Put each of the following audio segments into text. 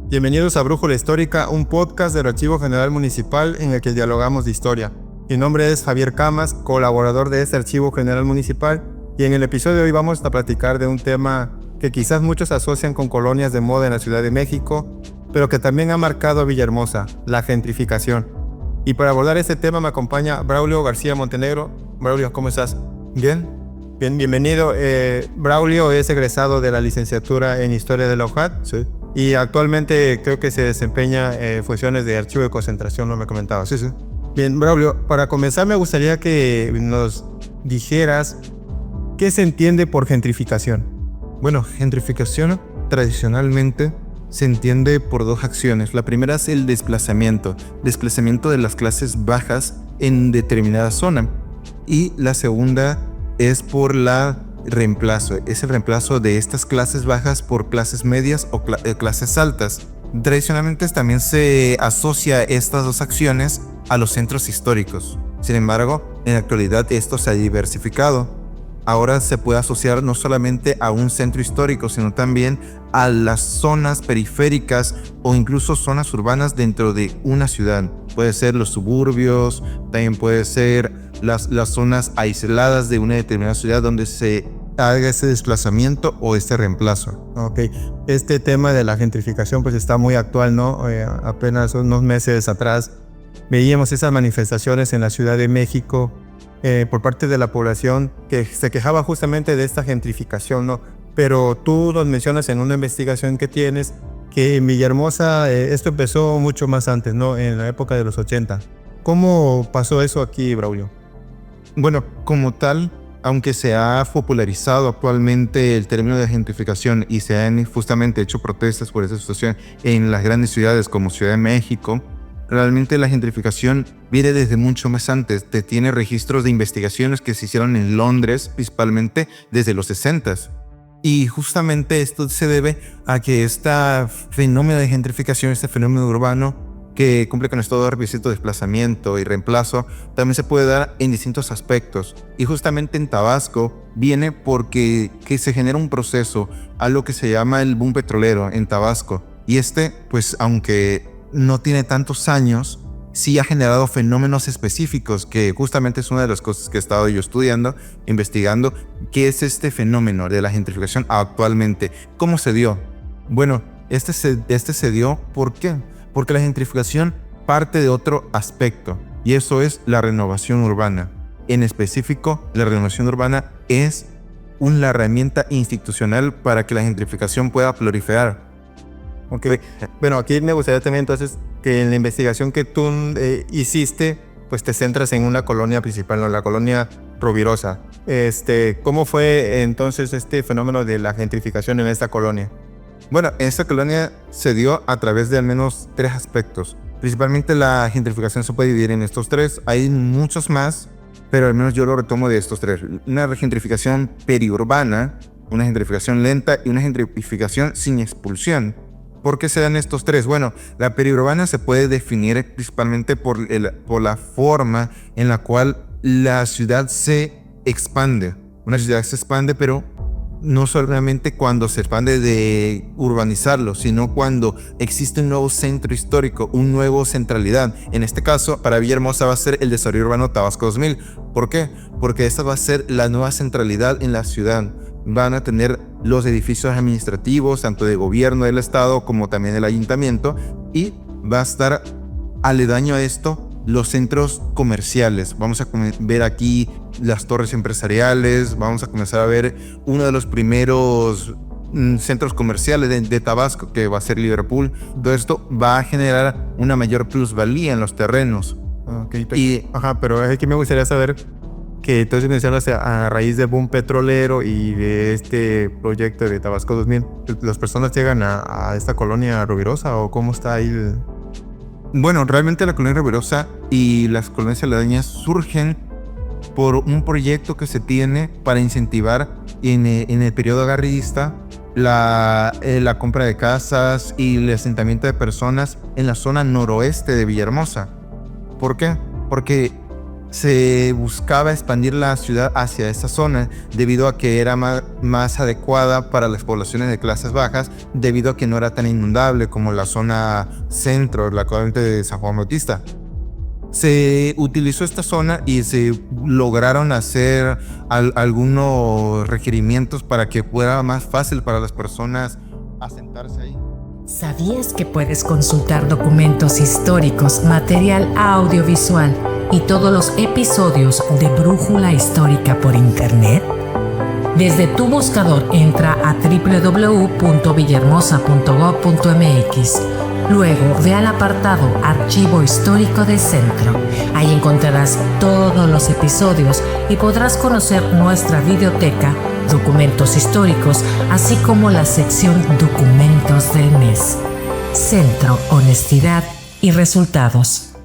Bienvenidos a Brújula Histórica, un podcast del Archivo General Municipal en el que dialogamos de historia. Mi nombre es Javier Camas, colaborador de este Archivo General Municipal, y en el episodio de hoy vamos a platicar de un tema que quizás muchos asocian con colonias de moda en la Ciudad de México, pero que también ha marcado a Villahermosa, la gentrificación. Y para abordar este tema me acompaña Braulio García Montenegro. Braulio, ¿cómo estás? Bien. Bien, bienvenido. Braulio es egresado de la licenciatura en Historia de la UJAT. Sí. Y actualmente creo que se desempeña funciones de archivo de concentración, ¿no me comentabas? Sí. Bien, Braulio, para comenzar me gustaría que nos dijeras qué se entiende por gentrificación. Bueno, gentrificación tradicionalmente se entiende por dos acciones. La primera es el desplazamiento de las clases bajas en determinada zona. Y la segunda es por es el reemplazo de estas clases bajas por clases medias o clases altas. Tradicionalmente también se asocia estas dos acciones a los centros históricos. Sin embargo, en la actualidad esto se ha diversificado. Ahora se puede asociar no solamente a un centro histórico, sino también a las zonas periféricas o incluso zonas urbanas dentro de una ciudad. Puede ser los suburbios, también puede ser las zonas aisladas de una determinada ciudad donde se haga ese desplazamiento o este reemplazo. Ok, este tema de la gentrificación pues está muy actual, ¿no? Apenas unos meses atrás veíamos esas manifestaciones en la Ciudad de México por parte de la población que se quejaba justamente de esta gentrificación, ¿no? Pero tú nos mencionas en una investigación que tienes que en Villahermosa esto empezó mucho más antes, ¿no? En la época de los 80. ¿Cómo pasó eso aquí, Braulio? Bueno, como tal, aunque se ha popularizado actualmente el término de gentrificación y se han justamente hecho protestas por esa situación en las grandes ciudades como Ciudad de México, realmente la gentrificación viene desde mucho más antes. Tiene registros de investigaciones que se hicieron en Londres, principalmente desde los 60s. Y justamente esto se debe a que este fenómeno de gentrificación, este fenómeno urbano, que cumple con esto de requisito de desplazamiento y reemplazo, también se puede dar en distintos aspectos. Y justamente en Tabasco viene porque se genera un proceso, algo que se llama el boom petrolero en Tabasco. Y pues aunque no tiene tantos años, sí ha generado fenómenos específicos, que justamente es una de las cosas que he estado yo estudiando, investigando, qué es este fenómeno de la gentrificación actualmente. ¿Cómo se dio? Bueno, este se dio, ¿por qué? Porque la gentrificación parte de otro aspecto, y eso es la renovación urbana. En específico, la renovación urbana es una herramienta institucional para que la gentrificación pueda proliferar. Okay. Bueno, aquí me gustaría también entonces que en la investigación que tú hiciste, pues te centras en una colonia principal, ¿no? La colonia Rubirosa. ¿Cómo fue entonces este fenómeno de la gentrificación en esta colonia? Bueno, esta colonia se dio a través de al menos tres aspectos. Principalmente la gentrificación se puede dividir en estos tres. Hay muchos más, pero al menos yo lo retomo de estos tres. Una gentrificación periurbana, una gentrificación lenta y una gentrificación sin expulsión. ¿Por qué se dan estos tres? Bueno, la periurbana se puede definir principalmente por la forma en la cual la ciudad se expande. Una ciudad se expande, pero no solamente cuando se expande de urbanizarlo, sino cuando existe un nuevo centro histórico, una nueva centralidad. En este caso, para Villahermosa va a ser el desarrollo urbano Tabasco 2000. ¿Por qué? Porque esta va a ser la nueva centralidad en la ciudad. Van a tener los edificios administrativos, tanto de gobierno del estado como también del ayuntamiento, y va a estar aledaño a esto los centros comerciales. Vamos a ver aquí las torres empresariales, vamos a comenzar a ver uno de los primeros centros comerciales de Tabasco, que va a ser Liverpool. Todo esto va a generar una mayor plusvalía en los terrenos. Okay, pero aquí me gustaría saber que entonces mencionas a raíz del boom petrolero y de este proyecto de Tabasco 2000, ¿las personas llegan a esta colonia Rubirosa o cómo está ahí? Bueno, realmente la colonia Rubirosa y las colonias aledañas surgen por un proyecto que se tiene para incentivar en el periodo garridista la compra de casas y el asentamiento de personas en la zona noroeste de Villahermosa. ¿Por qué? Porque se buscaba expandir la ciudad hacia esa zona debido a que era más adecuada para las poblaciones de clases bajas, debido a que no era tan inundable como la zona centro, la corriente de San Juan Bautista. Se utilizó esta zona y se lograron hacer algunos requerimientos para que fuera más fácil para las personas asentarse ahí. ¿Sabías que puedes consultar documentos históricos, material audiovisual y todos los episodios de Brújula Histórica por internet? Desde tu buscador entra a www.villahermosa.gov.mx. Luego ve al apartado Archivo Histórico de Centro. Ahí encontrarás todos los episodios y podrás conocer nuestra videoteca, documentos históricos, así como la sección Documentos del Mes. Centro, honestidad y resultados.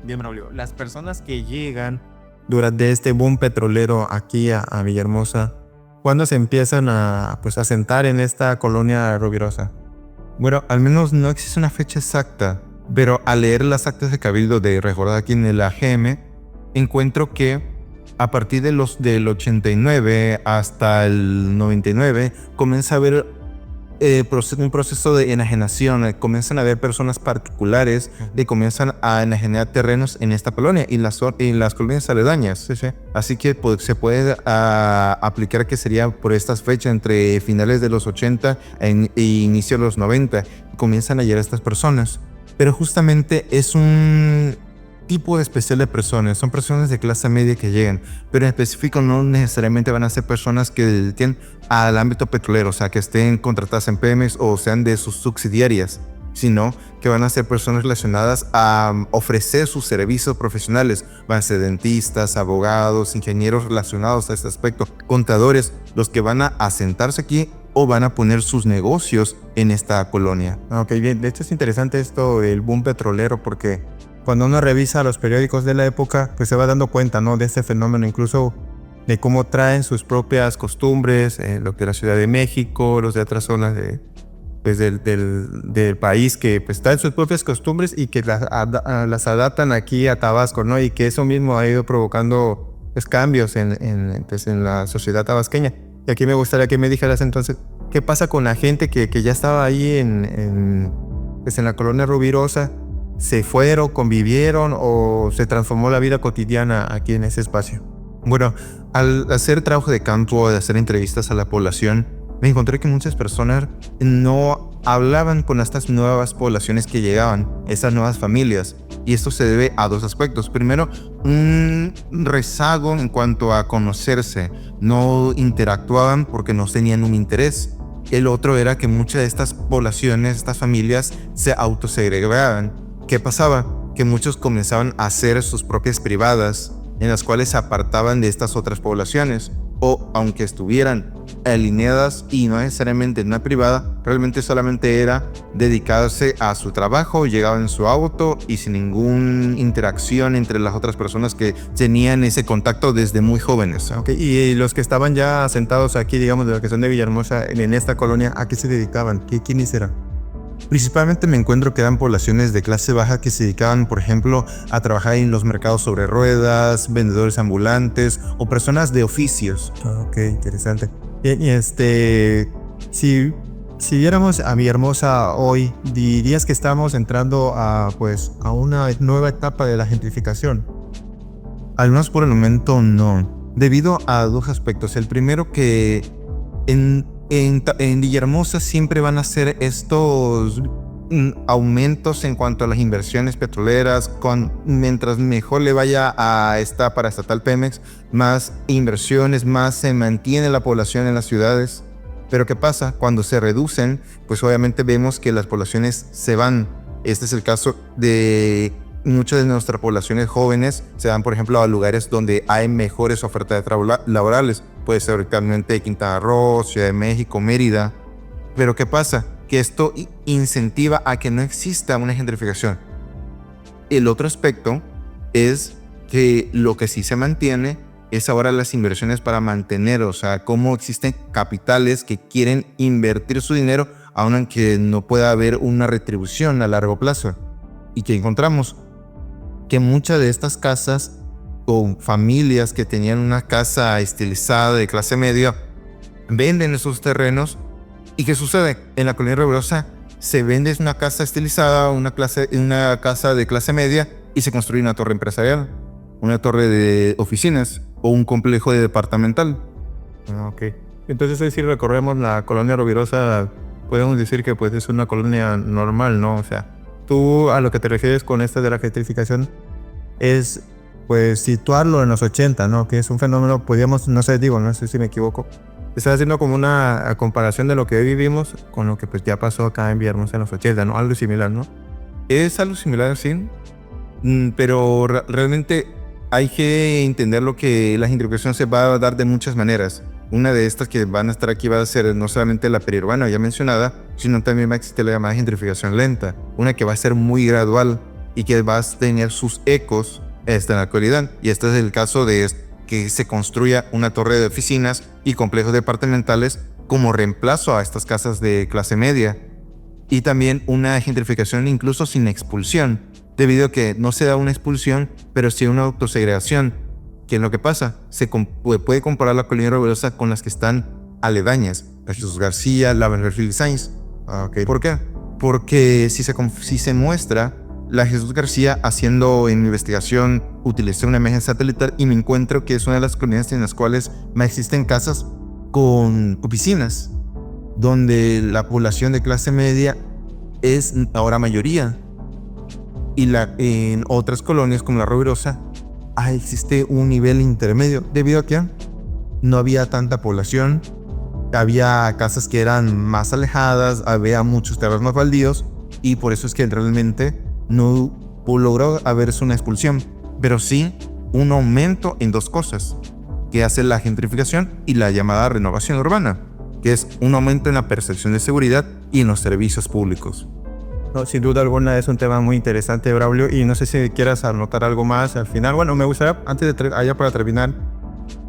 Bien, Braulio, las personas que llegan durante este boom petrolero aquí a Villahermosa, ¿cuándo se empiezan a sentar en esta colonia rubirosa? Bueno, al menos no existe una fecha exacta, pero al leer las actas de cabildo de Recordar aquí en el AGM, encuentro que a partir del 89 hasta el 99 comienza a haber un proceso de enajenación. Comienzan a haber personas particulares que comienzan a enajenar terrenos en esta colonia y las colonias aledañas. Sí. Así que se puede aplicar que sería por estas fechas entre finales de los 80 e inicio de los 90 comienzan a llegar estas personas. Pero justamente es un tipo especial de personas, son personas de clase media que llegan, pero en específico no necesariamente van a ser personas que dediquen al ámbito petrolero, o sea, que estén contratadas en Pemex o sean de sus subsidiarias, sino que van a ser personas relacionadas a ofrecer sus servicios profesionales. Van a ser dentistas, abogados, ingenieros relacionados a este aspecto, contadores, los que van a asentarse aquí o van a poner sus negocios en esta colonia. Ok, bien. De hecho es interesante esto del boom petrolero porque cuando uno revisa los periódicos de la época, pues se va dando cuenta, ¿no?, de este fenómeno, incluso de cómo traen sus propias costumbres, lo que es la Ciudad de México, los de otras zonas del país que pues traen sus propias costumbres y que las adaptan aquí a Tabasco, ¿no? Y que eso mismo ha ido provocando pues, cambios en la sociedad tabasqueña. Y aquí me gustaría que me dijeras entonces, ¿qué pasa con la gente que ya estaba ahí en la colonia rubirosa? ¿Se fueron, convivieron o se transformó la vida cotidiana aquí en ese espacio? Bueno, al hacer trabajo de campo, de hacer entrevistas a la población, me encontré que muchas personas no hablaban con estas nuevas poblaciones que llegaban, estas nuevas familias. Y esto se debe a dos aspectos. Primero, un rezago en cuanto a conocerse. No interactuaban porque no tenían un interés. El otro era que muchas de estas poblaciones, estas familias, se autosegregaban. ¿Qué pasaba? Que muchos comenzaban a hacer sus propias privadas, en las cuales se apartaban de estas otras poblaciones, o aunque estuvieran alineadas y no necesariamente en una privada, realmente solamente era dedicarse a su trabajo, llegaban en su auto y sin ninguna interacción entre las otras personas que tenían ese contacto desde muy jóvenes. Okay. Y los que estaban ya asentados aquí, digamos, de los que son de Villahermosa, en esta colonia, ¿a qué se dedicaban? ¿Quiénes eran? Principalmente me encuentro que eran poblaciones de clase baja que se dedicaban, por ejemplo, a trabajar en los mercados sobre ruedas, vendedores ambulantes o personas de oficios. Ok, interesante. Bien, y si viéramos a Villahermosa hoy, ¿dirías que estamos entrando a una nueva etapa de la gentrificación? Al menos por el momento no, debido a dos aspectos. El primero, que en Villahermosa siempre van a ser estos aumentos en cuanto a las inversiones petroleras. Mientras mejor le vaya a esta paraestatal Pemex, más inversiones, más se mantiene la población en las ciudades. Pero ¿qué pasa? Cuando se reducen, pues obviamente vemos que las poblaciones se van. Este es el caso de muchas de nuestras poblaciones jóvenes. Se van, por ejemplo, a lugares donde hay mejores ofertas de trabajo laborales. Puede ser actualmente Quintana Roo, Ciudad de México, Mérida. Pero ¿qué pasa? Que esto incentiva a que no exista una gentrificación. El otro aspecto es que lo que sí se mantiene es ahora las inversiones para mantener, o sea, cómo existen capitales que quieren invertir su dinero aunque no pueda haber una retribución a largo plazo. Y que encontramos que muchas de estas casas o familias que tenían una casa estilizada de clase media venden esos terrenos. ¿Y qué sucede? En la colonia Rubirosa se vende una casa estilizada, una casa de clase media, y se construye una torre empresarial, una torre de oficinas o un complejo de departamental. Ok. Entonces, si recorremos la colonia Rubirosa, podemos decir que pues es una colonia normal, ¿no? O sea, tú a lo que te refieres con esta de la gentrificación es pues situarlo en los 80, ¿no? Que es un fenómeno, podríamos, no sé si me equivoco. Estás haciendo como una comparación de lo que hoy vivimos con lo que pues ya pasó acá en Villahermosa en los 80, ¿no? Algo similar, ¿no? Es algo similar, sí, pero realmente hay que entender lo que la gentrificación se va a dar de muchas maneras. Una de estas que van a estar aquí va a ser no solamente la periurbana ya mencionada, sino también va a existir la llamada gentrificación lenta, una que va a ser muy gradual y que va a tener sus ecos en la actualidad. Y este es el caso de que se construya una torre de oficinas y complejos departamentales como reemplazo a estas casas de clase media. Y también una gentrificación incluso sin expulsión, debido a que no se da una expulsión, pero sí una autosegregación. ¿Qué es lo que pasa? Se puede comparar la colonia Rubirosa con las que están aledañas, la Jesús García, la Beverly Sainz. Okay. ¿Por qué? Porque si se muestra la Jesús García haciendo en investigación, utilicé una imagen satelital y me encuentro que es una de las colonias en las cuales más existen casas con oficinas, donde la población de clase media es ahora mayoría. Y en otras colonias como la Rubirosa existe un nivel intermedio, debido a que no había tanta población, había casas que eran más alejadas, había muchos terrenos baldíos, y por eso es que realmente no logró haberse una expulsión, pero sí un aumento en dos cosas que hace la gentrificación y la llamada renovación urbana, que es un aumento en la percepción de seguridad y en los servicios públicos. No, sin duda alguna es un tema muy interesante, Braulio, y no sé si quieras anotar algo más al final. Bueno, me gustaría, antes de allá para terminar,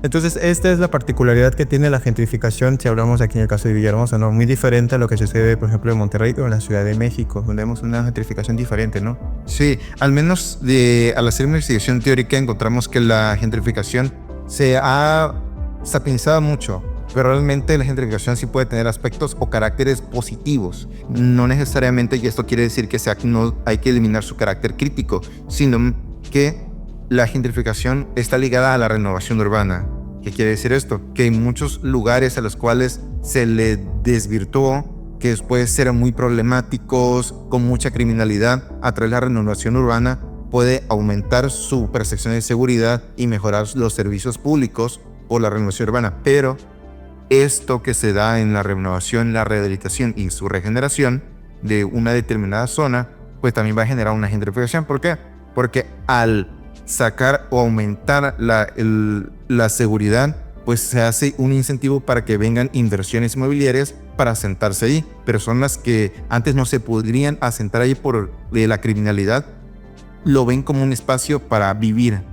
entonces esta es la particularidad que tiene la gentrificación, si hablamos aquí en el caso de Villahermosa, ¿no? Muy diferente a lo que sucede, por ejemplo, en Monterrey o en la Ciudad de México, donde vemos una gentrificación diferente, ¿no? Sí, al menos al hacer una investigación teórica encontramos que la gentrificación se ha sapiensado mucho, pero realmente la gentrificación sí puede tener aspectos o caracteres positivos. No necesariamente, y esto quiere decir que no hay que eliminar su carácter crítico, sino que la gentrificación está ligada a la renovación urbana. ¿Qué quiere decir esto? Que hay muchos lugares a los cuales se le desvirtuó, que después eran muy problemáticos, con mucha criminalidad. A través de la renovación urbana puede aumentar su percepción de seguridad y mejorar los servicios públicos por la renovación urbana. Pero esto que se da en la renovación, la rehabilitación y su regeneración de una determinada zona, pues también va a generar una gentrificación. ¿Por qué? Porque al sacar o aumentar la seguridad, pues se hace un incentivo para que vengan inversiones inmobiliarias para asentarse ahí. Personas que antes no se podrían asentar ahí por la criminalidad, lo ven como un espacio para vivir.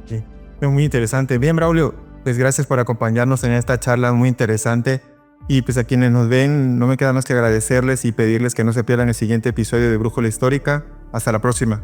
Sí, es muy interesante. Bien, Braulio, pues gracias por acompañarnos en esta charla muy interesante. Y pues a quienes nos ven, no me queda más que agradecerles y pedirles que no se pierdan el siguiente episodio de Brújula Histórica. Hasta la próxima.